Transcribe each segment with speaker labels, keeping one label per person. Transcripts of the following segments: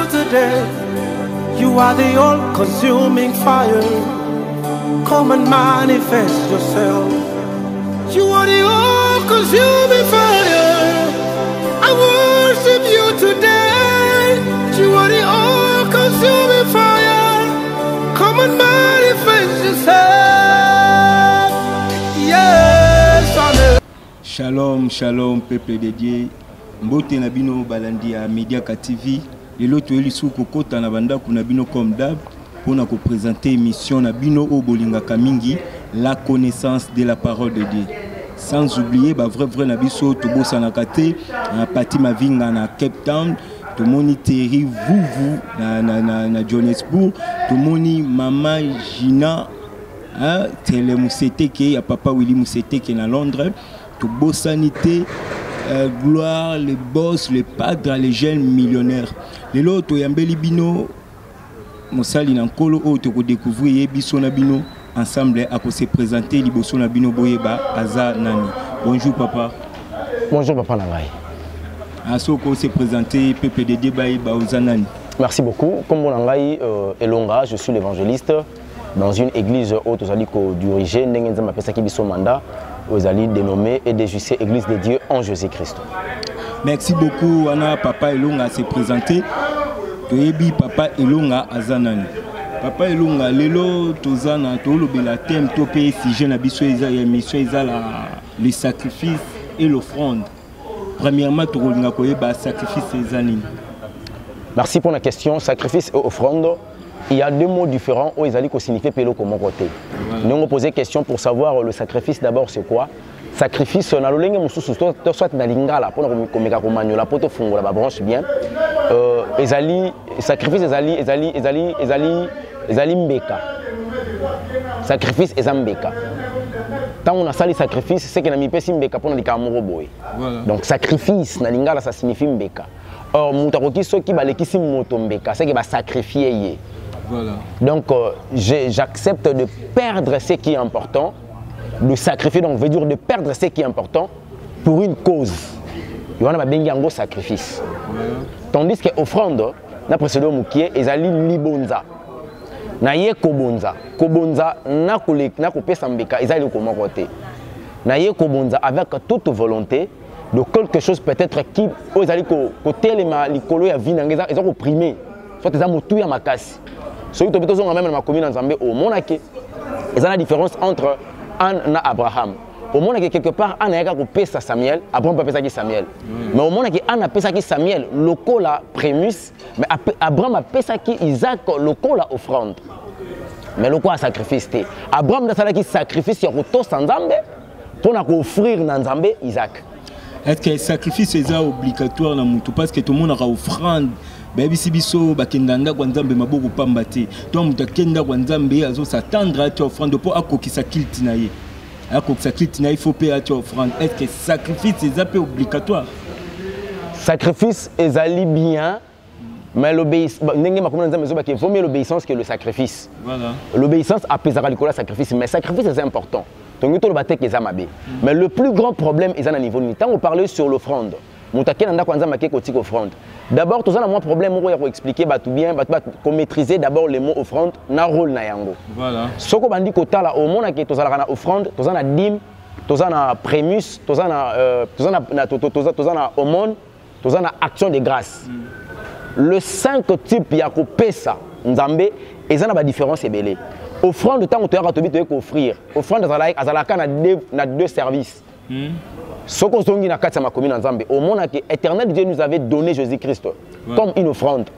Speaker 1: you today. You are the all-consuming fire. Come and manifest yourself. You are the all-consuming fire. I worship you today. You are the all-consuming fire. Come and manifest yourself. Yes, Amen.
Speaker 2: Shalom, shalom, peuple de Dieu. Mbote na bino balandi à Mediaka TV. Et l'autre élisou kokota na banda kuna bino comme d'hab pour nous présenter émission na bino au Bolinga Kamingi, la connaissance de la parole de Dieu. Sans oublier vrai nabiso to bossa na kate Pati Mavinga na Cape Town, to moni Terry Vuvu na Johannesburg, to moni Mama Gina Tele Museteke ya Papa Willy Museteke na Londres, to bossanité gloire, les boss, les padres, les jeunes millionnaires. Les loto yambeli bino mosali na nkolo o to ko découvrir biso na bino ensemble à se présenter liboso na bino boyeba aza nani. Bonjour papa.
Speaker 3: Bonjour papa Nangai.
Speaker 2: Asoko se présenter PPDD ba ozanani.
Speaker 3: Merci beaucoup. Comme Nangai Elonga, je suis l'évangéliste dans une église haute aux aliko dirigée ndengenza mapesa ki biso mandat aux alliés dénommés et déjustés Église de Dieu en Jésus-Christ.
Speaker 2: Merci beaucoup Anna Papa Elonga se présenter. Toyebi Papa Elonga azanani. Papa Elonga lelo tozana tolobela thème topé si jeune abiso eza ya mission eza le sacrifice et l'offrande. Premièrement tolinga koyeba sacrifice ezanini.
Speaker 3: Merci pour la question. Sacrifice et offrande. Il y a deux mots différents où ils allaient signifier pélo comme côté. Nous avons posé question pour savoir le sacrifice d'abord c'est quoi. Sacrifice on a le linge mususu soit na lingala pour komeka komanyola poto fungola ba branche bien. Ezali sacrifice ezali mbeka. Sacrifice ezambeka. Tant on a sali sacrifice c'est que na mipesi mbeka pour na likamoro boy. Donc sacrifice na lingala ça signifie mbeka. Or mutakoki soki balekisi moto mbeka c'est que ba sacrifier yé. Voilà. Donc j'accepte de perdre ce qui est important, de sacrifier, donc veut dire de perdre ce qui est important pour une cause. Il y a un sacrifice. Tandis que offrande, na précédent mukie ezali libonza. Na ye kobonza, kobonza na kopesa mbeka ezali ko mokote. Na ye kobonza avec toute volonté de quelque chose peut-être qui ezali ko telema likolo ya vie ngeza ezako opprimer. Soit ezamo tout ya makasi. Ce qui est même dans ma commune en Zambie, au monde, il y a la différence entre Anne et Abraham. Au monde, quelque part, Anne a payé Samuel, Abraham a payé Samuel. Mais au monde, Anne a payé Samuel, le col a prémus, mais Abraham a payé Isaac, le col a offrande. Mais le col a sacrifice. Abraham a fait sacrifice sur le sans Zambie pour offrir dans Zambie Isaac.
Speaker 2: Est-ce que le sacrifice est obligatoire dans le monde? Parce que tout le monde a offrande. Baby Sibiso, Bakendanga, Guanzambe, Maboko Pambate. Toi, Moutakenda, Guanzambe, Azo s'attendre à te offrande pour Akokisa Kiltinaye. Akokisa Kiltinaye, il faut payer à te offrande. Est-ce que le sacrifice est obligatoire?
Speaker 3: Sacrifice est ali bien, mais l'obéissance, il faut mieux l'obéissance que le sacrifice. Voilà. L'obéissance apaisera le sacrifice, mais le sacrifice est important. Mais le plus grand problème est à niveau de temps. On parlait sur l'offrande. D'abord, tout ça, un problème, on va expliquer bien, maîtriser d'abord les mots offrande, na rôle na yango. Voilà. Ce qu'on dit que là, au monde, tout ça, na offrande, tout ça, na dîme, tout ça, na prémus, tout ça, na aumône, tout ça, na action de grâce. Le 5 types, il y a pesa, nzambe, et ça, na ba différence est belé. Offrande de temps, on te a offrir. Offrande, na deux services. Ce qu'on a dit dans commune en Zambie, au monde éternel Dieu nous avait donné Jésus-Christ comme une offrande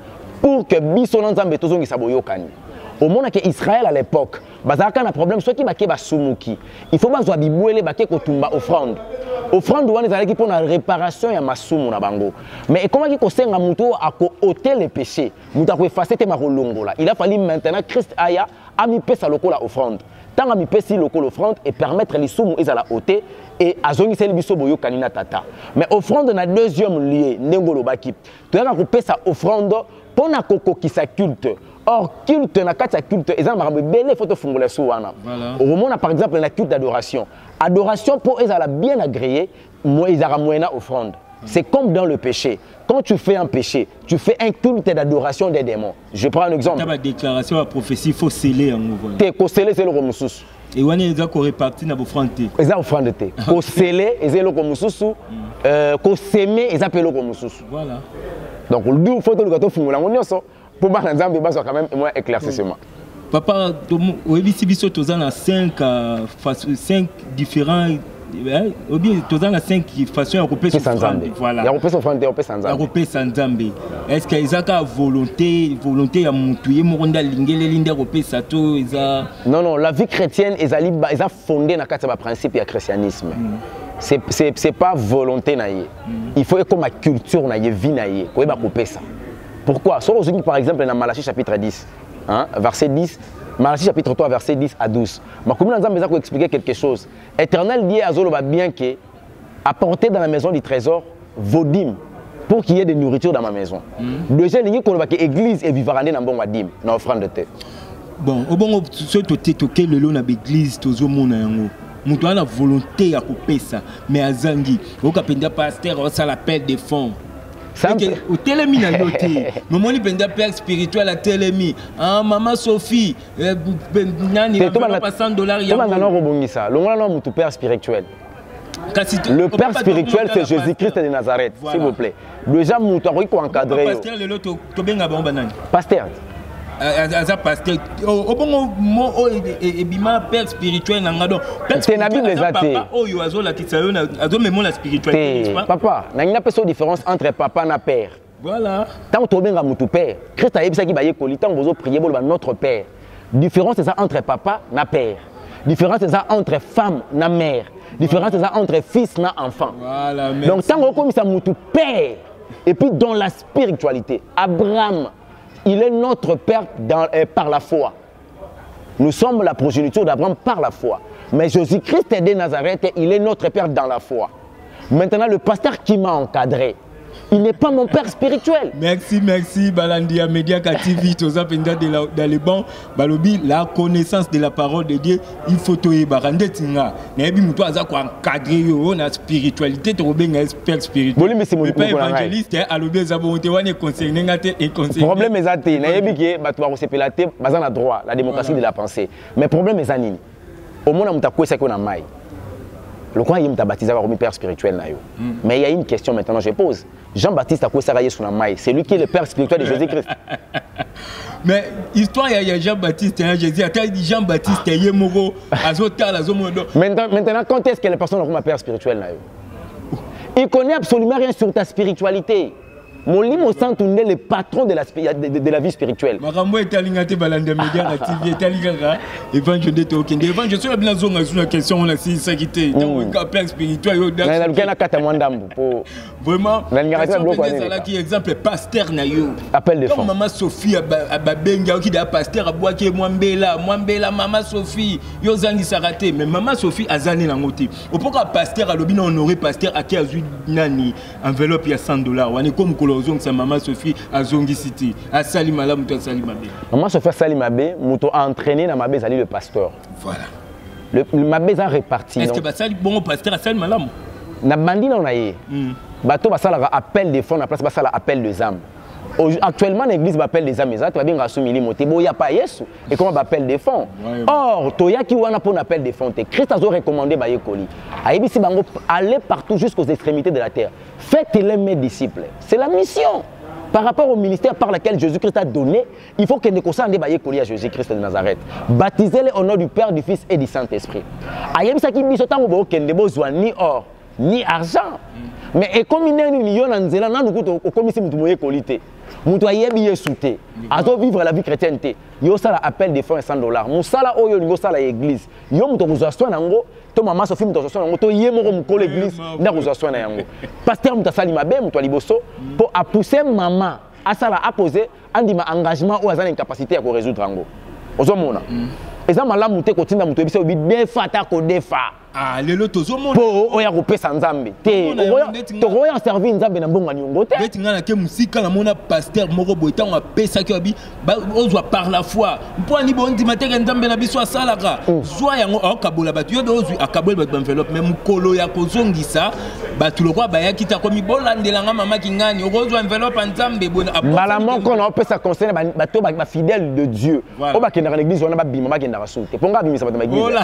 Speaker 3: pour que Biso en Zambie tous les saboyo kani. Au monde Israël à l'époque, bazaka un problème soit qui baké basumuki. Il faut bazo bibouele baké kotumba offrande. Offrande wana ezalaki pour la réparation ya masumu na bango. Mais comment qui kosenga mutu a ko ôter les péchés, mutu a ko effacer te makolongola. Il a fallu maintenant Christ aya ami pesa lokola offrande. Tant ami pesi lokola offrande et permettre les sumu ezala ôter et azongi seli biso boyo kanina tata. Mais offrande na deuxième lieu ndengolo baki. Tu as ko pesa offrande pour na kokokisa culte. Or, culte, na kati ya culte, ezala makambo ebele faut te fungola so wana. Au moment par exemple la culte d'adoration. Adoration pour ezala bien agréé, moi ezala moyena offrande. C'est comme dans le péché. Quand tu fais un péché, tu fais un culte d'adoration des démons. Je prends un exemple.
Speaker 2: Dans la déclaration, la prophétie, il faut sceller en mouvement.
Speaker 3: Tu es scellé, c'est le romusus.
Speaker 2: Et on est réparti dans vos offrandes.
Speaker 3: Ils ont offrande. Ko scellé, ils ont le romusus. Ko sémé, ils appellent le romusus.
Speaker 2: Voilà.
Speaker 3: Donc, il faut que le gâteau finisse. Pour que les gens soient quand même moins éclaircissement.
Speaker 2: Papa, au Bissibiso, tu as 5 différents. Ou bien, tu as 5 façons de faire sans Zambé. Voilà. Il y a repris sans Zambé. Est-ce qu'il y a une volonté à montrer
Speaker 3: Non, la vie chrétienne est fondée sur le principe du christianisme. Ce n'est pas volonté. Il faut que ma culture, la vie, couper ça. Pourquoi? Par exemple, dans Malachie chapitre 10, verset 10. Malachie chapitre 3, verset 10 à 12. Mais comme nous avons expliqué quelque chose, Éternel dit à Zoloba bien que apportez dans la maison du trésor vos dîmes pour qu'il y ait de nourriture dans ma maison. Déjà, il y a l'église et vivre dans bon dîme, dans l'offrande de terre.
Speaker 2: Bon, au bon, ce que tu as fait, l'église, tu as la volonté à couper ça, mais à Zangi, au capitaine pasteur, ça l'appelle des fonds. Au télémi na yoté maman ni penda père spirituel à télémi maman Sophie nani va pas $100 ya
Speaker 3: comment non rebongisa le ngwana mutu père spirituel le père spirituel c'est Jésus-Christ de Nazareth s'il vous plaît déjà mutu ko encadrer
Speaker 2: pasteur le loto to benga ba banani
Speaker 3: pasteur
Speaker 2: aza pasteur au bon mot ebima père spirituel nanga donc
Speaker 3: c'est na Bible ezate
Speaker 2: papa oyo azola kitsayo azo memo la spiritualité
Speaker 3: papa na ngina peso différence entre papa na père
Speaker 2: voilà
Speaker 3: tant to benga mutu père Christ a yebisa ki ba yekoli tant bozo prier bo notre père différence c'est ça entre papa na père différence c'est ça entre femme na mère différence c'est ça entre fils na enfant
Speaker 2: voilà
Speaker 3: donc tant comme ça mutu père et puis dans la spiritualité Abraham il est notre père par la foi. Nous sommes la progéniture d'Abraham par la foi. Mais Jésus-Christ de Nazareth, il est notre père dans la foi. Maintenant, le pasteur qui m'a encadré, il n'est pas mon père spirituel.
Speaker 2: Merci, Balandia Media TV, dans les bancs, Balobi, la connaissance de la parole de Dieu, il faut tout y barande tinga. Nebi muto aza ko encadrer on a spiritualité, to benga expert spirituel. Mais pas évangéliste, alobi za bonté wane concerné ngate et concerné.
Speaker 3: Problème ezate, nebi ke batu ba ko sepelate, bazana droit, la démocratie de la pensée. Mais problème ezanini. Au monde muta kwesa ko na mai. Le coin il m'a baptisé par un père spirituel. Mais il y a une question maintenant, je pose. Jean-Baptiste a quoi ça sur la maille? C'est lui qui est le père spirituel de Jésus-Christ.
Speaker 2: Mais l'histoire, il y a Jean-Baptiste et Jésus. Jean-Baptiste et Yemoro,
Speaker 3: Maintenant, quand est-ce que les personnes ont un père spirituel? Il ne connaît absolument rien sur ta spiritualité. Mon limo centre est le patron de la vie spirituelle.
Speaker 2: Marambo est alingate balanda média TV est alingara évangile de Okende évangile sur la bien zone sur la question on a si sécurité donc père spirituel yo dans
Speaker 3: na kata mwandambu pour
Speaker 2: vraiment là qui exemple pasteur na yo
Speaker 3: appel de
Speaker 2: comme maman Sophie ababenga qui da pasteur aboaki mwambela maman Sophie yo zangi saraté mais maman Sophie azani na ngoti opoka pasteur alobi na honorer pasteur aki azui nani enveloppe ya $100 wane comme sa maman Sophie a zongi city a sali malamu to sali mabe
Speaker 3: maman Sophie sali mabe muto a entraîné na mabe sali le pasteur
Speaker 2: voilà
Speaker 3: le mabe a réparti
Speaker 2: est-ce que ba sali bon pasteur a sali malamu
Speaker 3: na bandi na naye bato ba sala appel de fonds na place ba sala appel de âmes actuellement l'église appelle des âmes ça tu vas bien assumir moté bo ya pas yesu et comment appel des fonds or toya ki wana pour appel des fonds Christ a recommandé ba yekoli ayebisi bango aller partout jusqu'aux extrémités de la terre faites-les mes disciples c'est la mission par rapport au ministère par lequel Jésus-Christ a donné il faut que nous concernons ba yekoli à Jésus-Christ de Nazareth baptisez-les au nom du Père du Fils et du Saint-Esprit ayebisa ki biso tango bo kende bozwa ni or ni argent mais et comme il y a une union en Zéland comme si mutu moye kolité mutu ayebi yesuté azo vivre la vie chrétienne yo sala appel de fonds $100 musala oyo ngo sala église yo mutu kozwa nango to maman Sophie mutu kozwa nango to yemoko mukolo église nda kozwa na yango pasteur mutu sali mabe mutu liboso pour a pousser maman asala a poser andima engagement ou azana incapacité à résoudre yango ozomona eza malamu te kotinda mutu ebisa obi defa ta ko defa
Speaker 2: Ah, les lotos au monde.
Speaker 3: Po oya kopesa nzambe. Te oya servir nzambe na mbonga nyongo te.
Speaker 2: Beti ngana ke musika na mona pasteur moko boita on pesa ki obi ozwa par la foi. Mpo ni bondi mateke nzambe na biso asalaka. Zwa yango akabola batu yo dozwi akabola batu enveloppe même mukolo ya kozongisa batu lokwa ba yakita komi bolandelanga mama kingani ozwa enveloppe nzambe bona.
Speaker 3: Mbala moko na opesa conseil bato ba fidèle de Dieu. O ba kenda na l'église on ba bima ba kenda ka soute. Ponga bimisa bato ba église.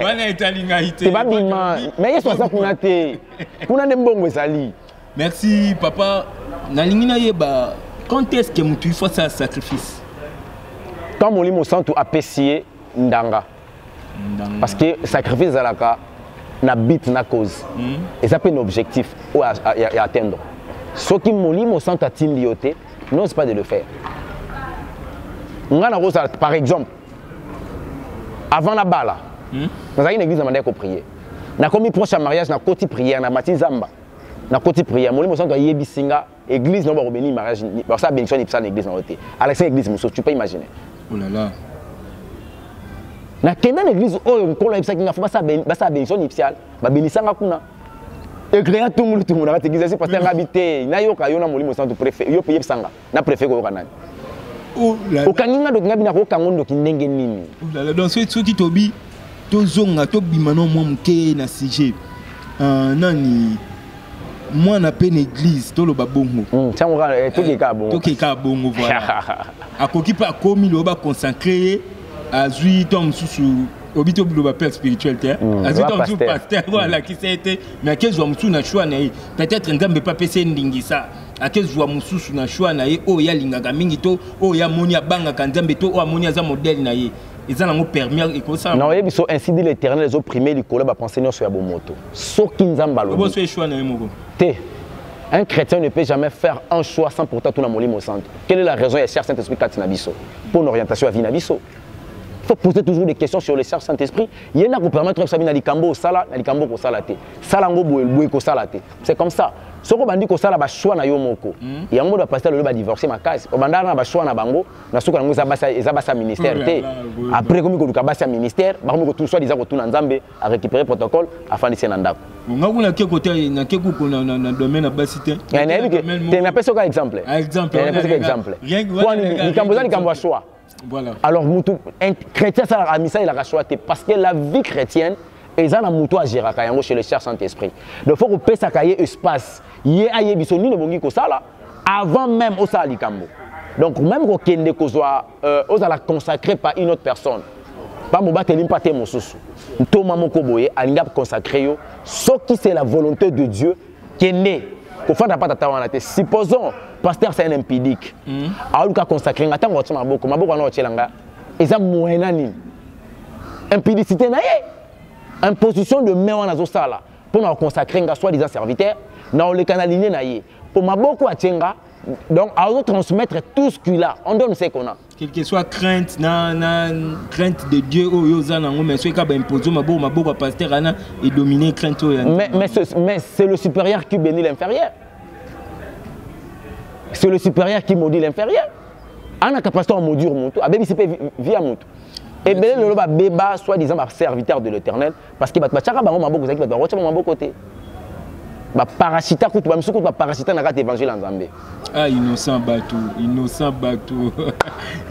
Speaker 2: Wana etalinga ite.
Speaker 3: Te ba bima mais yeso sa kuna te. Kuna ne mbongo ezali.
Speaker 2: Merci papa. Nalingi na yeba quand est-ce que mutu faut ça sacrifice?
Speaker 3: Quand Molimo Santo apprécié ndanga. Parce que sacrifice alaka na but na cause. Et ça peut un objectif ou à atteindre. Ce qui Molimo Santo atteindre yoté, n'ose pas de le faire. Par exemple, avant la bala, nous avons une église à ko prier. Na komi proche mariage na koti prière na mati zamba. Na koti prière, Molimo Santo yebi singa église no ba béni mariage, ba ça bénédiction ni psa église na côté. Alex église muso, tu peux imaginer.
Speaker 2: Oh là là.
Speaker 3: Na kenda l'église oyo nkolo ebisa kinga fo ba ça bénédiction ni psa, ba bénisanga kuna. Et créer tout le monde na église parce que ngabité na yoka yo na Molimo Santo préfet, yo payer psanga, na préfet ko yoka nani.
Speaker 2: Oh là là.
Speaker 3: Okanginga do ngabina ko kangondo kindenge nini.
Speaker 2: Oh là là, dans ce qui tobi tozonga tobima no mo mke na sujet. Nani moi na peine église to lo babongo.
Speaker 3: Tiens on tout qui ka bongo.
Speaker 2: Tout qui ka bongo voilà. Akoki pa komi lo ba consacrer à zui tom susu obito lo ba père spirituel te. Azui tom susu pasteur voilà qui s'est été mais que zo musu na choix na peut-être ngambe pas pese ndingisa. Akezwa mususu na choix na ye o ya lingaka mingi to o ya moni abanga kanzambe to o amoni aza modèle na ye. Ils ont permis et ça.
Speaker 3: Non, ils sont ainsi dit l'Éternel les opprimés du collègue à penser sur la moto. Sauf qu'ils n'ont pas le choix. Un chrétien ne peut jamais faire un choix sans pourtant tout le Molimo Santo. Quelle est la raison et cher Saint-Esprit pour une orientation à Vinabiso? Il faut poser toujours des questions sur le cher Saint-Esprit. Il y en a qui permettent de faire des cambo sala, des cambo ko salate. Salango boue ko salate. C'est comme ça. Ce qu'on dit que ça la choix na yomoko. Il y a un mot de pasteur le ba divorcer ma case. Au bandana na ba choix na bango, na suka ngo za basa ministère té. Après comme ko duka basa ministère, ba ko tout soit disant ko tout na nzambe à récupérer protocole afin de na ndako.
Speaker 2: Ngakuna ke côté na ke ko na domaine basité.
Speaker 3: Na na pesa ka exemple.
Speaker 2: Exemple.
Speaker 3: Na pesa exemple. Kwa ni kamboza ni kambo choix.
Speaker 2: Voilà.
Speaker 3: Alors un chrétien ça a mis ça il a choix parce que la vie chrétienne ils ont un mouton à gérer chez le cher Saint-Esprit. Donc il faut que ça cahier espace. Il y a des bisous ni bongi ko sala avant même au sali kambo. Donc même ko kende ko soit aux la consacrer par une autre personne. Pas mo bateli mpaté mo susu. Ntoma moko boye alinga consacrer yo ce qui c'est la volonté de Dieu qui est né. Ko fanda pas tata wana te. Supposons pasteur c'est un impudique. Aluka consacrer ngata ngoti maboko na ochelanga. Eza moyena ni. Impudicité na ye. Imposition de main en sala pour nous consacrer un soi-disant serviteur, nous les canaliser naïe. Pour ma beaucoup à Tchenga, donc à nous transmettre tout ce qu'il a. On donne ce qu'on a.
Speaker 2: Quelle que soit crainte, crainte de Dieu, mais ce qui a imposé ma beaucoup pasteur et dominer crainte.
Speaker 3: Mais c'est le supérieur qui bénit l'inférieur. C'est le supérieur qui maudit l'inférieur. On a capacité à maudire mon tour, à bébi c'est via mon tour. Et bien le béba soit disant serviteur de l'Éternel parce que batchaka bango maboko zaki batwa rocha maboko côté. Ba parasita kutu ba misuku ba parasita na kati évangile nzambe.
Speaker 2: Ah innocent bateau.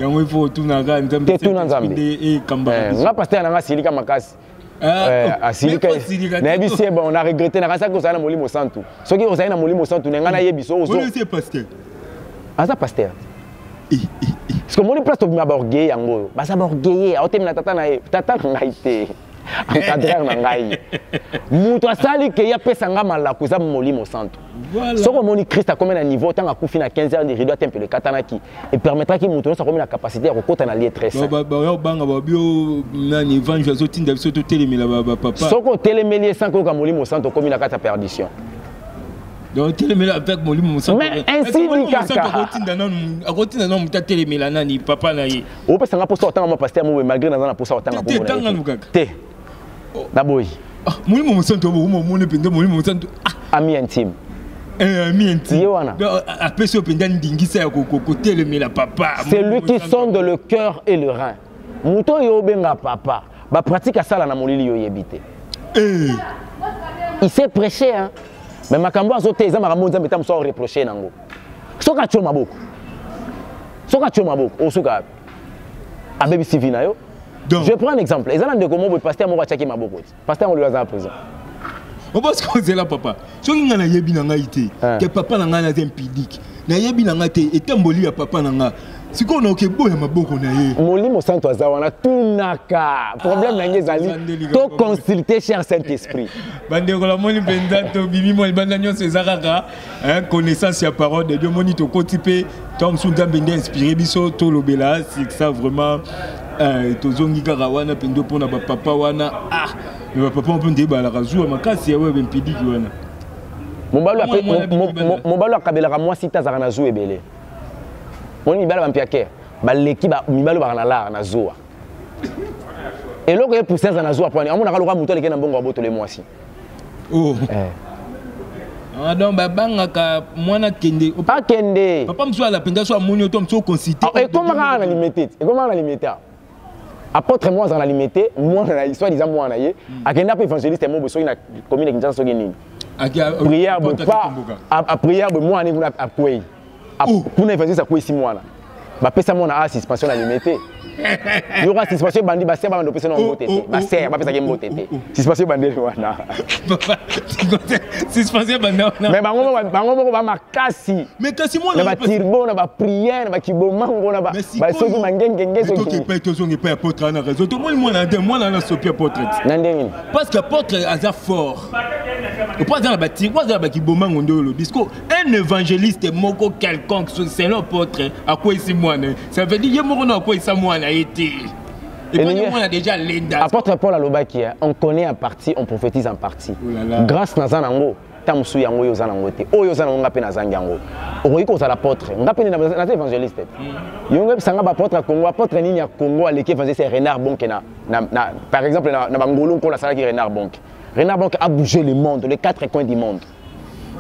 Speaker 2: Yango il faut tout na nzambe.
Speaker 3: Tout na nzambe.
Speaker 2: Et kamba.
Speaker 3: Nga pasteur na silika makasi. Silika. Na biso bon on a regretté na ça ko ça na Molimo Santo. Soki o ça na Molimo Santo nga na yebiso ozo.
Speaker 2: C'est pasteur.
Speaker 3: Ah ça pasteur. Parce que mon place to bima borguer yango ba sa borguer a otemina tata na tata ngai te encadrer na ngai muto asali ke ya pesa nga malako za Molimo Santo soko moni Christ a combien na niveau tant a kufi na 15 heures de rideau temple le katanaki et permettra ki muto sa combien na capacité ya kokota na lieu très saint
Speaker 2: ba banga ba bio na évangile zo tinda biso to telemela ba papa
Speaker 3: soko telemeli sans ko ka Molimo Santo combien na kata perdition.
Speaker 2: Donc téléméla avec Molimo Santo.
Speaker 3: Mais ainsi dit kaka.
Speaker 2: Akotina non muta téléméla nani papa na ye.
Speaker 3: O pesa nga posa otanga mo pasteur mo malgré na na posa otanga
Speaker 2: bongo. Tanga lukaka.
Speaker 3: Te. Na boy.
Speaker 2: Molimo Santo mo mone pende Molimo Santo.
Speaker 3: Ami intime.
Speaker 2: Ami intime.
Speaker 3: Yewana.
Speaker 2: Après ce pende ndingisa ya ko téléméla papa.
Speaker 3: C'est lui qui sonde le cœur et le rein. Muto yo benga papa. Ba pratique ça na molili yo yebite. Il s'est prêché, hein. Mais Makambo a sauté, ils ont reproché. Soka tu maboko. Soka tu maboko. O soka. Abebi Sivina yo. Je prends un exemple. Ils ont de comment le pasteur Moko Tchaki maboko. Pasteur on lui a en prison.
Speaker 2: On pense que c'est là papa. Si on a yebi nanga ité, que papa nanga na impidique. Na yebi nanga té et tamboli à papa nanga. Si on a ok boya maboko na ye.
Speaker 3: Molimo santo azawana tunaka. Problème nanga zali. To consulter cher Saint-Esprit.
Speaker 2: Bande ko la moni penza to bibi mo banda nyon Césaraka, hein, connaissance ya parole de Dieu moni to kotipé, tom sunda bende inspiré biso to lobela, c'est ça vraiment to zongi karawana pendo pona ba papa wana mais papa on peut dire la razou makasi ya webe mpidi wana.
Speaker 3: Mobalo akabela moi sita za na zou ebele. Moni mibala bampiake, ba leki ba mibalo ba na la na zoa. Et là, il y a poussé dans la joie. On a le mouton qui est dans le bon boto les mois ci.
Speaker 2: Oh. Donc babanga mwana kende.
Speaker 3: Pas kende.
Speaker 2: Papa me soit la penda soit monio tom so concité.
Speaker 3: Et comment on a limité? Et comment on a limité? Apôtre moi on a limité, moi on a histoire disant moi on a yé. A kenda pas évangéliste moi besoin na commune qui so geni. Prière pas à prière moi on a quoi. Pour évangéliste quoi 6 mois là. Ba pesa moi na suspension la limité. Il y aura suspension bandi ba serre ba ndo pesa na mbote te. Ba serre ba pesa ke mbote te. Suspension bandi wana.
Speaker 2: Suspension bandi wana.
Speaker 3: Mais bango ba makasi.
Speaker 2: Mais kasi moi
Speaker 3: na ba tirbo na ba prière na ba kibomango na ba soki mangengenge soki.
Speaker 2: Toi qui paye to zongi pas apôtre na raison. Tout le monde moi na sopi apôtre.
Speaker 3: Nandengini.
Speaker 2: Parce que apôtre aza fort. Et pas dans la bâtiment, pas dans la kibomango ndolo. Disco un évangéliste moko quelconque c'est l'apôtre à quoi ici moi. Ça veut dire yemo na quoi ça moi na été. Et puis on a déjà l'enda.
Speaker 3: Apôtre Paul Alobaki, on connaît en partie, on prophétise en partie. Grâce na zanango, tamusu yango yo zanango te. O yo zanango ngape na zangango. Okoki ko za l'apôtre, ngape na évangéliste. Yongo sanga ba apôtre Congo, apôtre nini ya Congo aleki évangéliste Renard Bonke na par exemple na Bangolo ko la sala ki Renard Bonke. Renard Bonke a bougé le monde, les 4 coins du monde.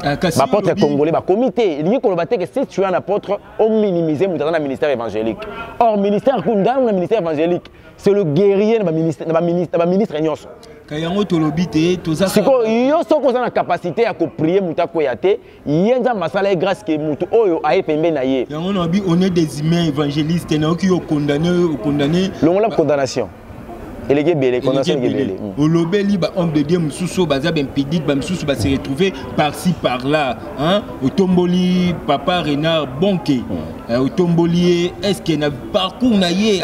Speaker 3: L'apôtre congolais, le comité, il dit que si tu es un apôtre, on minimise le ministère évangélique. Or, le ministère évangélique, c'est le guerrier de ministre. C'est quoi, il y a une capacité à prier, il y a une masala grâce que mutu oyo aye pembe na ye.
Speaker 2: On est des humains évangélistes, qui ont condamné.
Speaker 3: La condamnation. Et les guébélés, condamnation les guébélés.
Speaker 2: Au lobeli, homme de Dieu, Moussousso, Bazab, Mpédic, Moussousso va se retrouver par-ci, par-là. Au Tomboli, Papa Renard Bonke. Au Tomboli, est-ce qu'il y a un parcours naïe?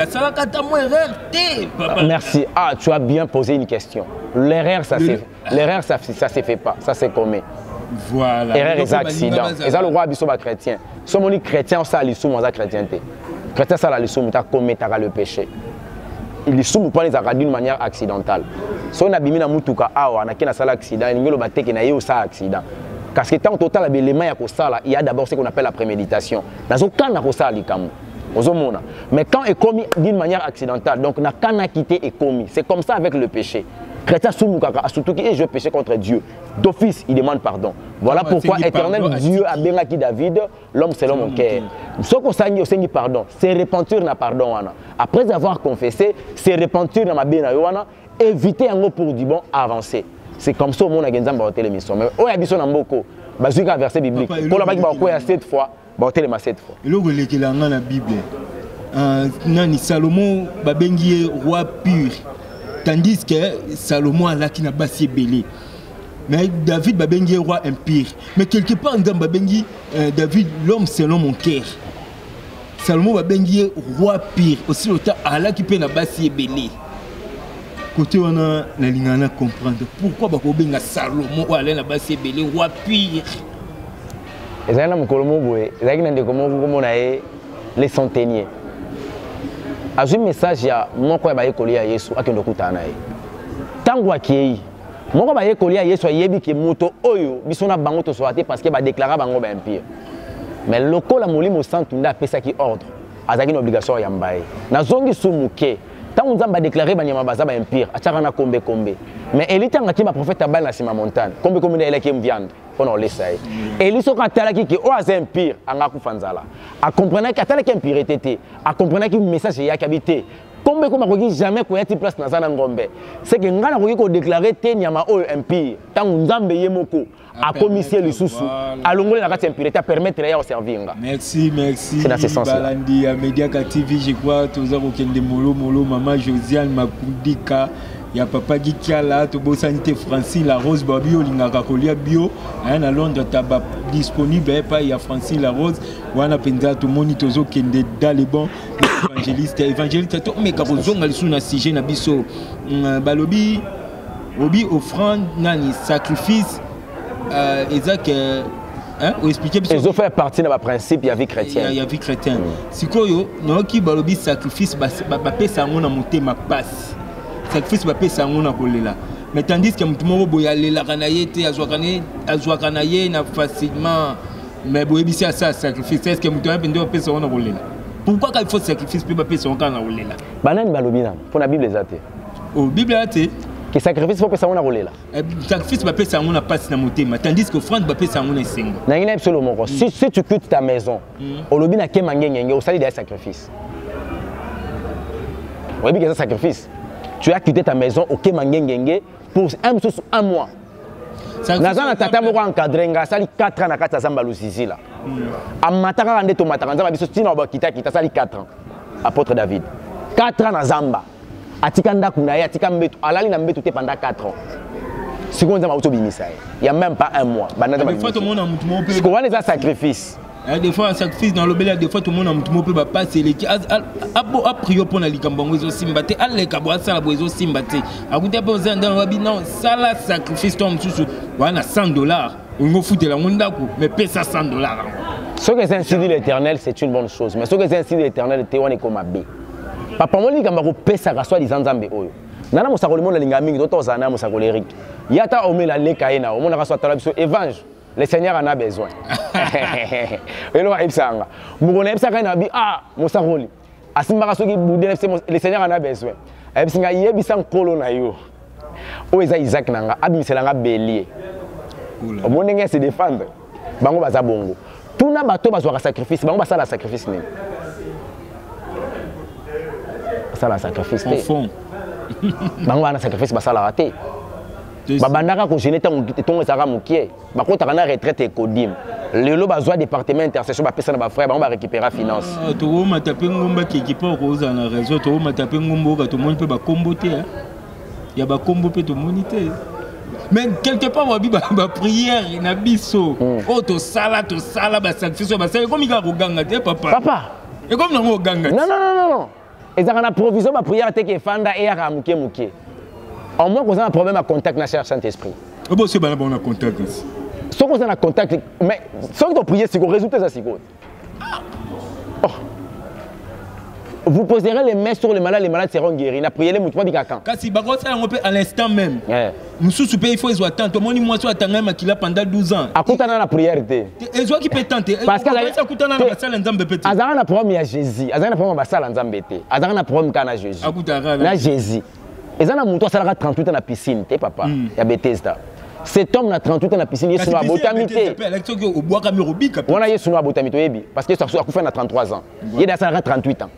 Speaker 3: Merci. Ah, tu as bien posé une question. L'erreur, ça se fait pas. Ça se commet.
Speaker 2: Voilà.
Speaker 3: Erreur et accident. Et ça, le roi Bissot va chrétien. Si on dit chrétien, ça a l'issue, on a chrétienté. Chrétien, ça a l'issue, on a commis le péché. Il sont pas les d'une manière accidentale. Si on a bimé na mutuka awa na kena sala accident, il ngelo bateke na yo sa accident. Parce que tant total l'élément ya ko sala, il y a d'abord ce qu'on appelle la préméditation. Dans aucun na ko sala likamu. Ozomona. Mais quand est commis d'une manière accidentale, donc na kana quitté est commis. C'est comme ça avec le péché. Chrétien surtout qui je péché contre Dieu. D'office, il demande pardon. Voilà pourquoi éternel Dieu a béni David, l'homme selon mon cœur. Ce qu'on s'agit pardon, c'est repentir na pardon. Après avoir confessé, c'est repentir na ma béna éviter un mot pour du bon avancer. C'est comme ça au monde a gagné l'émission. Mais au yabiso na mboko, bazuka verset biblique. Pour la bague ba ya 7 fois, ba hôtel ma 7 fois.
Speaker 2: Et le relekela nga na Bible. Nani Salomon babengi roi pur. Tandis que Salomon a là qui n'a pas si belé. Mais David babengi roi impire. Mais quelque part dans babengi David l'homme selon mon cœur. Salomon babengi roi pire. Aussi le temps Allah qui peut n'a pas si belé. Côté on a la ligne comprendre pourquoi babengi Salomon ou Allah n'a pas si belé roi pire.
Speaker 3: Et ça là mon colomo boy. Et ça qui n'a de comment les centeniers. Azui message ya moko ya ba ekoli ya Yesu akendo kutana ye. Tango akei. Moko ba ekoli ya Yesu ayebi ke moto oyo bisona bango to soate parce que ba déclarer bango ba impie. Mais lokola molimo santu nda pesa ki ordre. Azaki une obligation ya mbaye. Na zongi sumuke. Tango nzamba déclarer banyama baza ba impie, achaka na kombe. Mais elita ngaki ba prophète abal na sima montagne. Kombe na eleki mviande. On laisse et lui quand talaki qui oise impire anga kufanzala a comprendre que talaki impureté a comprendre que message ya habité Ngombe comme akoki jamais ko yati place na zana Ngombe. C'est que ngana akoki ko déclarer te nyama o empire. Tant Nzambe yemoko a commissaire le sous alongole na kati empire ta permettre ya servir nga.
Speaker 2: Merci, merci.
Speaker 3: C'est dans ce sens.
Speaker 2: Balandi à Mediaka TV, je crois toza ko kende molo maman Josiane Makundika. Il y a papa Gikiala, Tobo Sanité Francine, la Rose Babio, Lingaka Kolia Bio, à Londres, taba disponible, il y a Francine la Rose, Wana Penza, tout le monde, Tozo Kende, dans les bons évangélistes, mais Karozong, elle sous un sujet, Nabiso, Balobi, Obi, offrande, Nani, sacrifice, Isaac, ou expliquer.
Speaker 3: Ils ont fait partie de ma principe, il y a vie chrétienne.
Speaker 2: Il y a vie chrétienne. Si quoi, non, qui Balobi sacrifice, Bapé, ça a monté ma passe. Sacrifice va payer ça on a collé là mais tandis que tout le monde boya la kanaye te azwa kanaye na facilement mais boye bisi à ça sacrifice est-ce que mutu a pende payer ça on a collé là pourquoi qu'il faut sacrifice pour payer ça on a collé là
Speaker 3: banane balobina pour la Bible ezate
Speaker 2: oh Bible ezate
Speaker 3: que sacrifice faut payer ça on a collé là
Speaker 2: sacrifice va payer ça on a passe na motema tandis que offrande va payer ça on a sengo
Speaker 3: na ngina absolument si tu quittes ta maison olobina ke mangengenge au sali des sacrifices oui bien que ça sacrifice. Tu as quitté ta maison au Kemangengenge pour un mois. Nazana tata moko encadré nga sali 4 ans na kati zamba lusisi là. Amataka ande to mataka nzamba biso tina ba kita sali 4 ans. Apôtre David. 4 ans na zamba. Atika ndaku na ye atika mbeto alali na mbeto te pendant 4 ans. Siko nzamba auto bimisa. Il y a même pas un mois. Banana ba. Siko wana za sacrifice.
Speaker 2: Des fois, sacrifice dans le bel des fois, tout le monde a un peu passer les qui a priori pour la Likambango Simbate, à l'écabois, ça la boiseau Simbate. À côté de dans le non, ça la sacrifice tombe sous voilà $100. On va foutre la monde mais paie ça $100.
Speaker 3: Ce que c'est ainsi dit l'Éternel, c'est une bonne chose. Mais ce que c'est ainsi dit l'Éternel, c'est on comme abbé. Papa, moi, Likambango paie ça, soit des Nzambe Oyo. Nana Moussakole, mon Lingami, d'autres Zana Moussakole Eric. Yata Ome la Lekaena, au monde a reçu Talabiso, Évangile. Le Seigneur en a besoin. Et là, il s'en va. Le Seigneur en a besoin. Il s'en va. Il s'en va. Il Isaac nanga abiselanga bélier. Au monde ngi se défendre. Bango baza bongo. Tuna bato bazwa sacrifice, bango basala sacrifice ni. Basala sacrifice te. Bango bana sacrifice basala raté. Babandaka ko jeune tongo ezaka mukie bakota kana retraite ekodim lelo bazwa département intercession ba pesa na ba frère ba récupérer finance
Speaker 2: to matape ngomba ki pa ko za na réseau to matape ngombo ka to moni pe ba kombote ya ba kombo pe to monité mais quelque part wabi ba prière na biso o to sala ba sacrifice ba sala comme il ga roganga te papa et comme non roganga
Speaker 3: non ezaka na provision ba prière te ke fanda e ya mukie au moins, on a un problème à contact avec le Saint-Esprit.
Speaker 2: On a contact.
Speaker 3: Si on a un contact, mais si on prie, c'est qu'on résulte ça. Vous poserez les mains sur les malades seront guéris. La prière, les moutons du cacan.
Speaker 2: Si on peut à l'instant même. Nous sous il faut attendre. Tout le monde moi soit attendre qu'il a pendant 12 ans.
Speaker 3: À côté de la prière.
Speaker 2: Et soit qui peut tenter.
Speaker 3: Parce que
Speaker 2: ça coûte dans la salle Nzambe petit.
Speaker 3: Azana problème à Jésus. Azana problème à salle Nzambe té. Azana problème kana Jésus. Na Jésus. Et ça, on a 38 ans dans la piscine, papa. Il y a Bethesda. Cet homme a 38 ans dans la piscine, il est sur la botamité. On a sur la botamité, parce que ça a fait 33 ans. Il est dans 38 ans.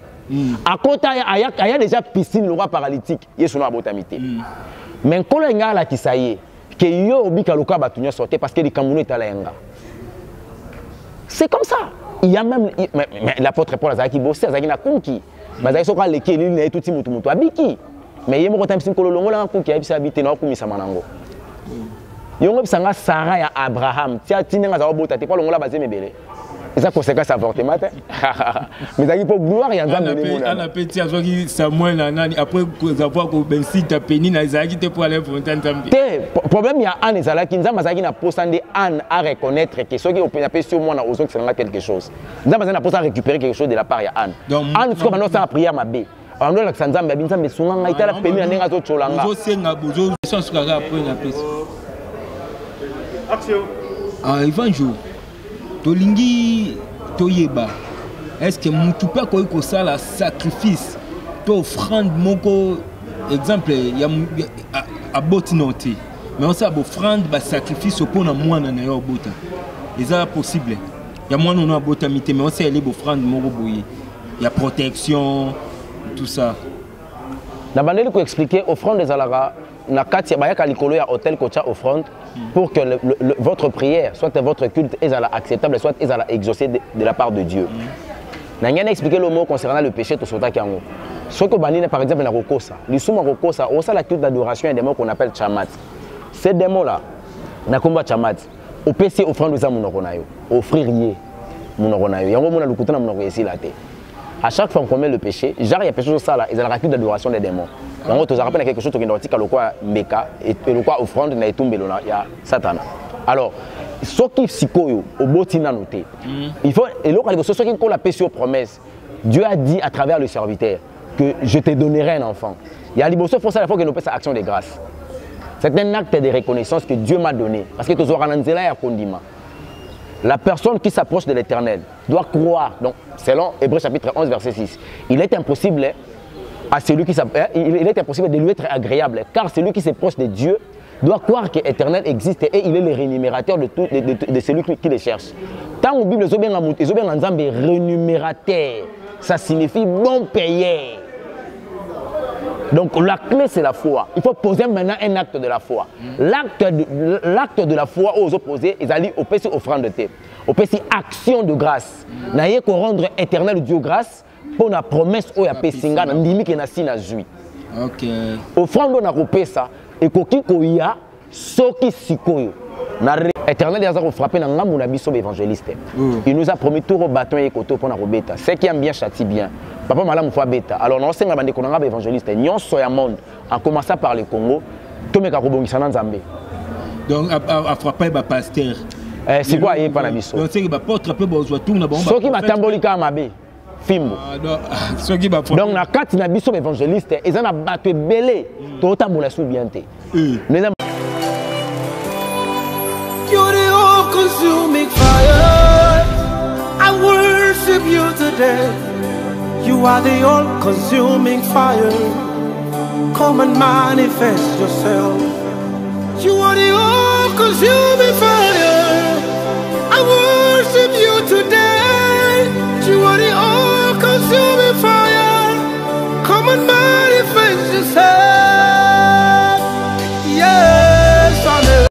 Speaker 3: À côté, il y a déjà piscine, le roi paralytique, il est sur la botamité. Mais quand il y a qui ça y est, que yo bika loka batunyo sorti parce que les Camerounais est à l'enga. C'est comme ça. Il y a même l'apôtre Paul Azaki bossé, Azaki na conquis. Mais Azaki soka leki il est tout mutu abiki. Mais il y a un petit peu de temps qui a habité dans le Samanango. Il y a un Sarah et Abraham. Tu as dit que tu as pas le basé mais c'est ça conséquence avortement. Mais il faut gloire et Nzambe ne
Speaker 2: pas. On petit azaki Samuel après avoir que ben si tu péni na Isaac te pour aller pour Nzambe.
Speaker 3: Problème il y a un Isaac Nzambe azaki na posandé an à reconnaître que ceux qui ont appelé sur moi na aux autres c'est quelque chose. Nzambe na posa récupérer quelque chose de la part ya Anne. Anne ce qu'on a ça prière ma bé. On doit l'accent Nzambe Nzambe sunga itala péni na ndenga zo cholanga.
Speaker 2: Zo senga bozo sans kaka après na pesa. Action. Ah Evanjo. Tolingi toyeba. Est-ce que mutu pa ko ko sala sacrifice to offrande moko exemple ya a botinoti. Mais on sa bo offrande ba sacrifice pour na mwana na yo bota. Est-ce possible? Ya mwana na bota mité mais on sait les bo offrande moko boye. Il y a protection tout ça.
Speaker 3: Na bandeli ko expliquer offrande des alara na kati ya bayaka likolo ya hôtel kocha offrande pour que votre prière soit votre culte est acceptable soit est exaucé de la part de Dieu. Na ngana expliquer le mot concernant le péché to sota kiango. Soko banine par exemple na rokosa, lisuma rokosa, on ça la culte d'adoration et des mots qu'on appelle chamat. Ces démons là na komba chamat. Au PC offrande za munoko na yo, offrir yé munoko na yo. Yango mona lukutana munoko esilate. À chaque fois qu'on commet le péché, genre il y a quelque chose ça là, ils ont la culte d'adoration des démons. Donc tu as rappelé quelque chose qui est nautique à le quoi meka et le quoi offrande na etumbelo na ya Satan. Alors ce qui sikoyo au botina noté. Il faut et l'autre ce qui qu'on la péché promesse. Dieu a dit à travers le serviteur que je te donnerai un enfant. Il y a liboso faut ça la fois que nous fait sa action de grâce. C'est un acte de reconnaissance que Dieu m'a donné parce que tu auras nanzela ya kondima. La personne qui s'approche de l'Éternel doit croire. Donc, selon Hébreux chapitre 11, verset 6, il est impossible à celui qui il est impossible de lui être agréable, car celui qui s'approche de Dieu doit croire que l'Éternel existe et il est le rémunérateur de celui qui le cherche. Tant que la Bible est rémunérateur, ça signifie bon payé. Donc la clé c'est la foi. Il faut poser maintenant un acte de la foi. L'acte de la foi aux opposés, ils allaient au PC offrande de thé. Au PC action de grâce. N'ayez qu'au rendre éternel Dieu grâce pour la promesse au yapesinga na ndimi ke na sina jui.
Speaker 2: OK.
Speaker 3: Offrande na kopesa et koki koya soki sikoyo. Na éternel yaza ko frapper na ngambu na biso évangéliste. Il nous a promis tout au bâton et koto pour na robeta. Ceux qui aiment bien châtie bien. Papa malamu fois bêta. Alors non senga bande konanga évangéliste nyonso ya monde en commençant par le Congo to meka ko bongisa na Nzambe.
Speaker 2: Donc à frapper ba pasteur.
Speaker 3: C'est quoi yé pa na biso.
Speaker 2: Donc c'est que ba porte peu bozwa tout na ba.
Speaker 3: Soki batambolika mabe fimbo.
Speaker 2: Soki ba
Speaker 3: donc na kati na biso évangéliste ezana bato belé to tambola sou bien te.
Speaker 1: You're the all-consuming fire. I worship you today. You are the all-consuming fire. Come and manifest yourself. You are the all-consuming fire.